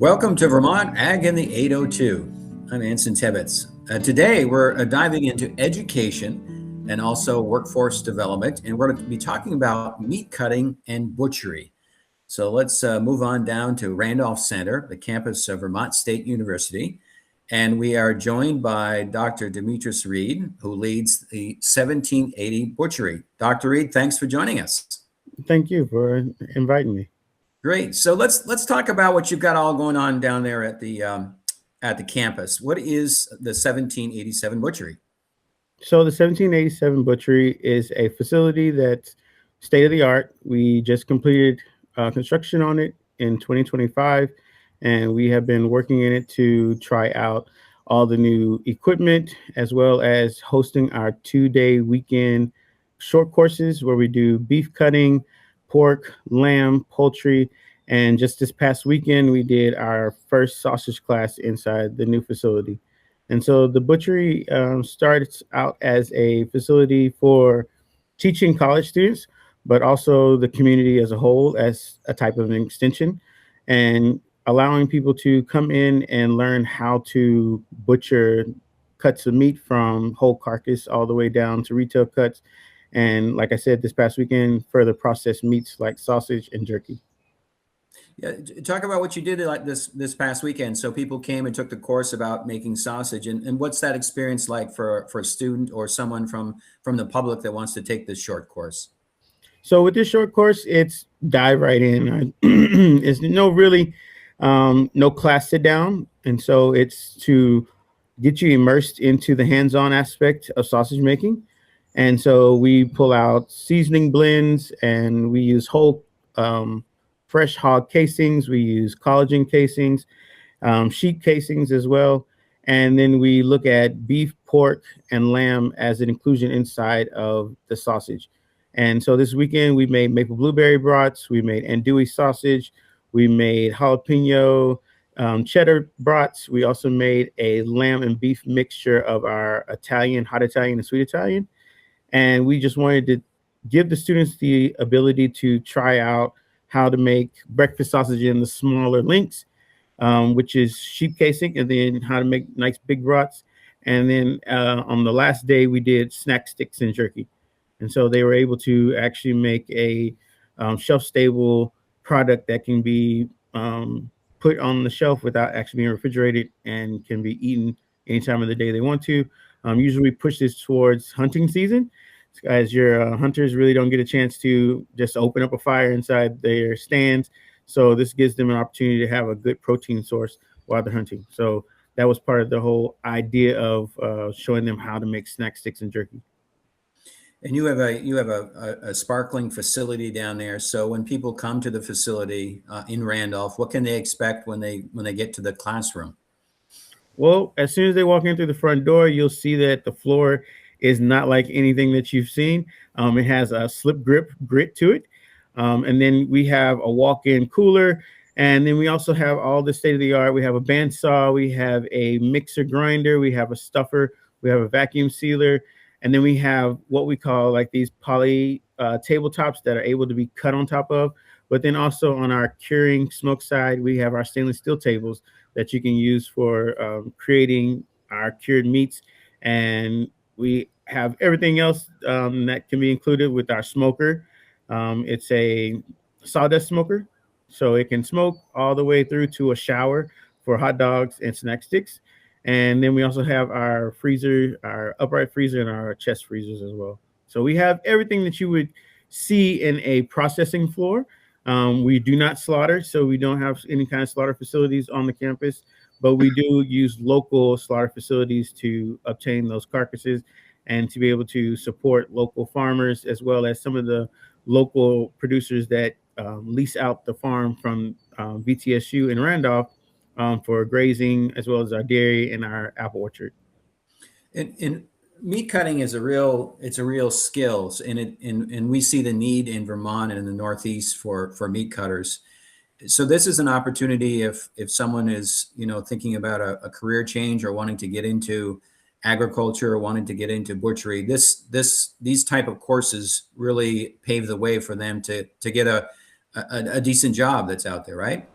Welcome to Vermont Ag in the 802. I'm Anson Tebbetts. Today we're diving into education and also workforce development, and we're going to be talking about meat cutting and butchery. So let's move on down to Randolph Center, the campus of Vermont State University. And we are joined by Dr. DeMetris Reed, who leads the 1780 Butchery. Dr. Reed, thanks for joining us. Thank you for inviting me. Great. So let's talk about what you've got all going on down there at the campus. What is the 1787 Butchery? So the 1787 Butchery is a facility that's state of the art. We just completed construction on it in 2025, and we have been working in it to try out all the new equipment, as well as hosting our 2-day weekend short courses where we do beef cutting, pork, lamb, poultry, and just this past weekend we did our first sausage class inside the new facility. And so the butchery starts out as a facility for teaching college students, but also the community as a whole as a type of an extension, and allowing people to come in and learn how to butcher cuts of meat from whole carcass all the way down to retail cuts. And like I said, this past weekend, further processed meats like sausage and jerky. Yeah, talk about what you did like this past weekend. So people came and took the course about making sausage, and what's that experience like for a student or someone from the public that wants to take this short course? So with this short course, it's dive right in. It's no class sit down, and so it's to get you immersed into the hands-on aspect of sausage making. And so we pull out seasoning blends, and we use whole fresh hog casings. We use collagen casings, sheep casings as well. And then we look at beef, pork, and lamb as an inclusion inside of the sausage. And so this weekend we made maple blueberry brats, we made andouille sausage, we made jalapeno cheddar brats. We also made a lamb and beef mixture of our Italian, hot Italian, and sweet Italian. And we just wanted to give the students the ability to try out how to make breakfast sausage in the smaller links, which is sheep casing, and then how to make nice big brats. And then on the last day, we did snack sticks and jerky. And so they were able to actually make a shelf-stable product that can be put on the shelf without actually being refrigerated and can be eaten any time of the day they want to. Usually we push this towards hunting season, as your hunters really don't get a chance to just open up a fire inside their stands. So this gives them an opportunity to have a good protein source while they're hunting. So that was part of the whole idea of showing them how to make snack sticks and jerky. And you have a sparkling facility down there. So when people come to the facility in Randolph, what can they expect when they get to the classroom? Well, as soon as they walk in through the front door, you'll see that the floor is not like anything that you've seen. It has a slip grip grit to it. And then we have a walk-in cooler. And then we also have all the state-of-the-art. We have a bandsaw. We have a mixer grinder. We have a stuffer. We have a vacuum sealer. And then we have what we call like these poly tabletops that are able to be cut on top of. But then also on our curing smoke side, we have our stainless steel tables that you can use for creating our cured meats. And we have everything else that can be included with our smoker. It's a sawdust smoker, so it can smoke all the way through to a shower for hot dogs and snack sticks. And then we also have our freezer, our upright freezer, and our chest freezers as well. So we have everything that you would see in a processing floor. We do not slaughter, so we don't have any kind of slaughter facilities on the campus, but we do use local slaughter facilities to obtain those carcasses and to be able to support local farmers, as well as some of the local producers that lease out the farm from VTSU in Randolph for grazing, as well as our dairy and our apple orchard. And meat cutting is a real skill, and we see the need in Vermont and in the Northeast for meat cutters. So this is an opportunity if someone is thinking about a career change or wanting to get into agriculture or wanting to get into butchery. These type of courses really pave the way for them to get a decent job that's out there, right?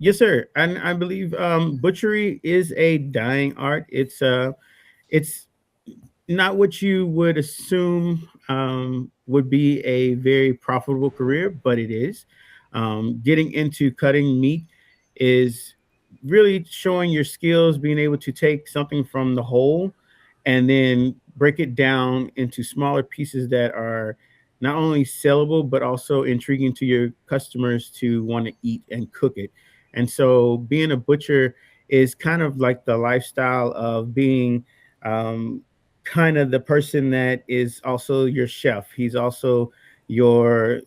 Yes, sir. And I believe butchery is a dying art. It's not what you would assume would be a very profitable career, but it is. Getting into cutting meat is really showing your skills, being able to take something from the whole and then break it down into smaller pieces that are not only sellable, but also intriguing to your customers to want to eat and cook it. And so being a butcher is kind of like the lifestyle of being um, kind of the person that is also your chef. He's also your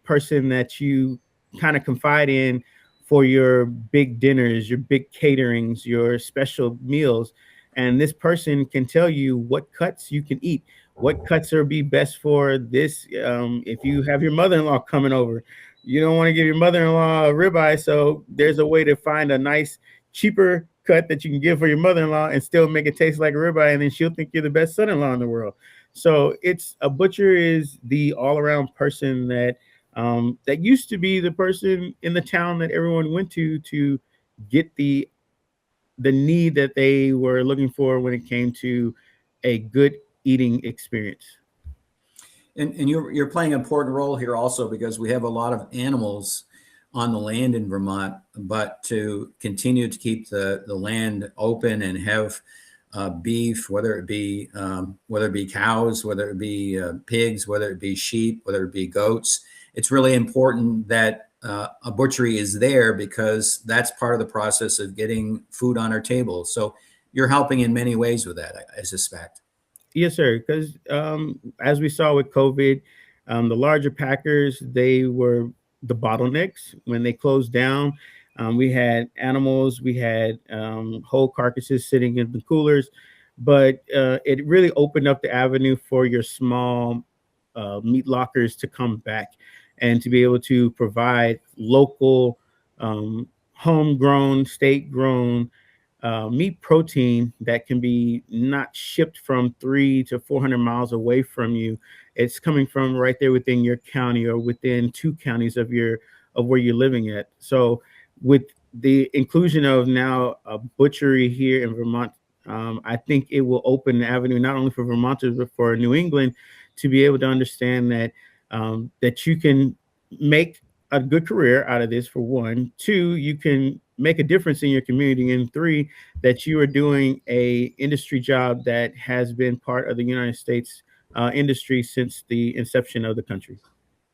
person that you kind of confide in for your big dinners, your big caterings, your special meals. And this person can tell you what cuts you can eat, what cuts are be best for this. If you have your mother-in-law coming over, you don't want to give your mother-in-law a ribeye, so there's a way to find a nice cheaper cut that you can give for your mother-in-law and still make it taste like a ribeye, and then she'll think you're the best son-in-law in the world. So it's a butcher is the all-around person that used to be the person in the town that everyone went to get the need that they were looking for when it came to a good eating experience. And you're playing an important role here also because we have a lot of animals on the land in Vermont, but to continue to keep the land open and have beef, whether it be cows, whether it be pigs, whether it be sheep, whether it be goats, it's really important that a butchery is there because that's part of the process of getting food on our table. So you're helping in many ways with that, I suspect. Yes, sir. Because as we saw with COVID, the larger packers they were the bottlenecks when they closed down. We had animals, we had whole carcasses sitting in the coolers, but it really opened up the avenue for your small meat lockers to come back and to be able to provide local, homegrown, state grown meat protein that can be not shipped from 300 to 400 miles away from you. It's coming from right there within your county or within two counties of where you're living at. So with the inclusion of now a butchery here in Vermont, I think it will open the avenue not only for Vermonters but for New England to be able to understand that you can make a good career out of this. For one, two, you can make a difference in your community, and three, that you are doing a industry job that has been part of the United States industry since the inception of the country.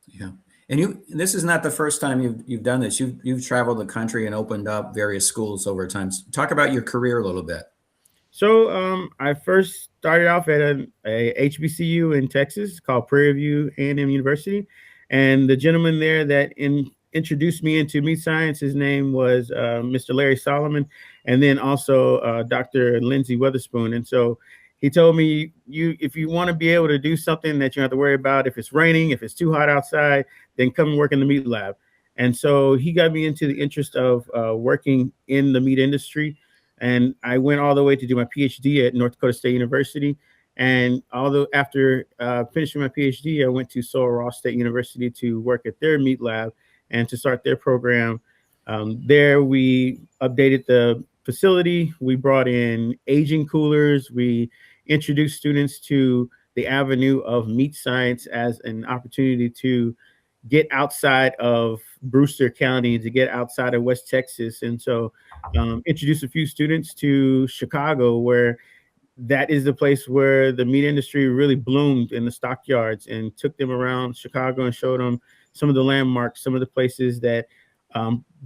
Yeah. And this is not the first time you've done this. You've traveled the country and opened up various schools over time. Talk about your career a little bit. So I first started off at a HBCU in Texas called Prairie View A&M University, and the gentleman there that introduced me into meat science, his name was Mr. Larry Solomon, and then also Dr. Lindsay Witherspoon. And so he told me, if you want to be able to do something that you don't have to worry about, if it's raining, if it's too hot outside, then come and work in the meat lab. And so he got me into the interest of working in the meat industry. And I went all the way to do my PhD at North Dakota State University. And although after finishing my PhD, I went to Sul-Ross State University to work at their meat lab and to start their program. There we updated the facility. We brought in aging coolers. We introduced students to the avenue of meat science as an opportunity to get outside of Brewster County, to get outside of West Texas. And so introduced a few students to Chicago, where that is the place where the meat industry really bloomed in the stockyards, and took them around Chicago and showed them some of the landmarks, some of the places that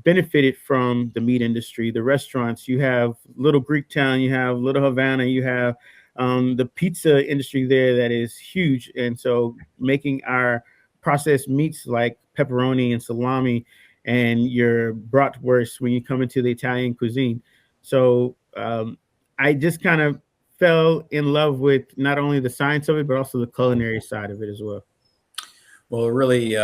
benefited from the meat industry, the restaurants. You have Little Greektown, you have Little Havana, you have the pizza industry there that is huge. And so making our processed meats like pepperoni and salami and your bratwurst when you come into the Italian cuisine. So I just kind of fell in love with not only the science of it, but also the culinary side of it as well. Well, we're really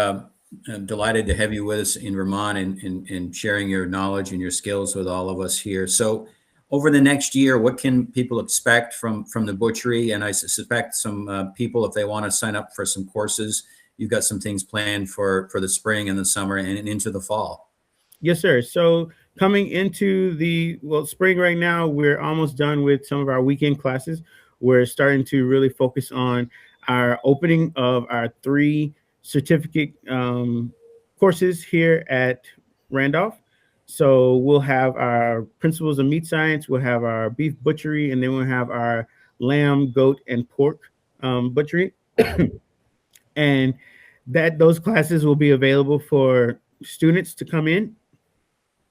delighted to have you with us in Vermont and sharing your knowledge and your skills with all of us here. So over the next year, what can people expect from the butchery? And I suspect some people, if they want to sign up for some courses, you've got some things planned for the spring and the summer and into the fall. Yes, sir. So coming into the spring right now, we're almost done with some of our weekend classes. We're starting to really focus on our opening of our three certificate courses here at Randolph. So we'll have our principles of meat science, we'll have our beef butchery, and then we'll have our lamb, goat, and pork butchery. And that those classes will be available for students to come in.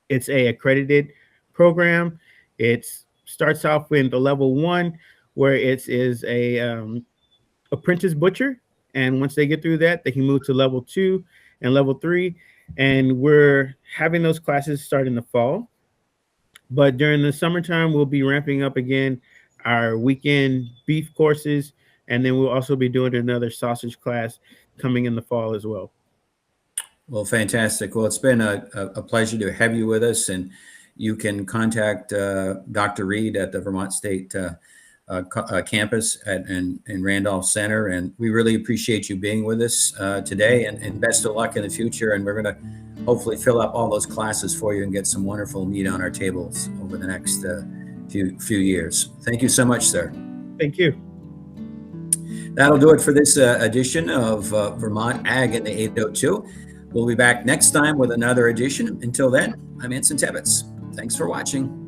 It's a accredited program. It starts off with the level one, where it is a apprentice butcher, and once they get through that, they can move to level two and level three. And we're having those classes start in the fall, but during the summertime, we'll be ramping up again our weekend beef courses, and then we'll also be doing another sausage class coming in the fall as well. Well, fantastic. Well, it's been a pleasure to have you with us, and you can contact Dr. Reed at the Vermont State campus in Randolph Center. And we really appreciate you being with us today, and best of luck in the future. And we're going to hopefully fill up all those classes for you and get some wonderful meat on our tables over the next few years. Thank you so much, sir. Thank you. That'll do it for this edition of Vermont Ag in the 802. We'll be back next time with another edition. Until then, I'm Anson Tebbetts. Thanks for watching.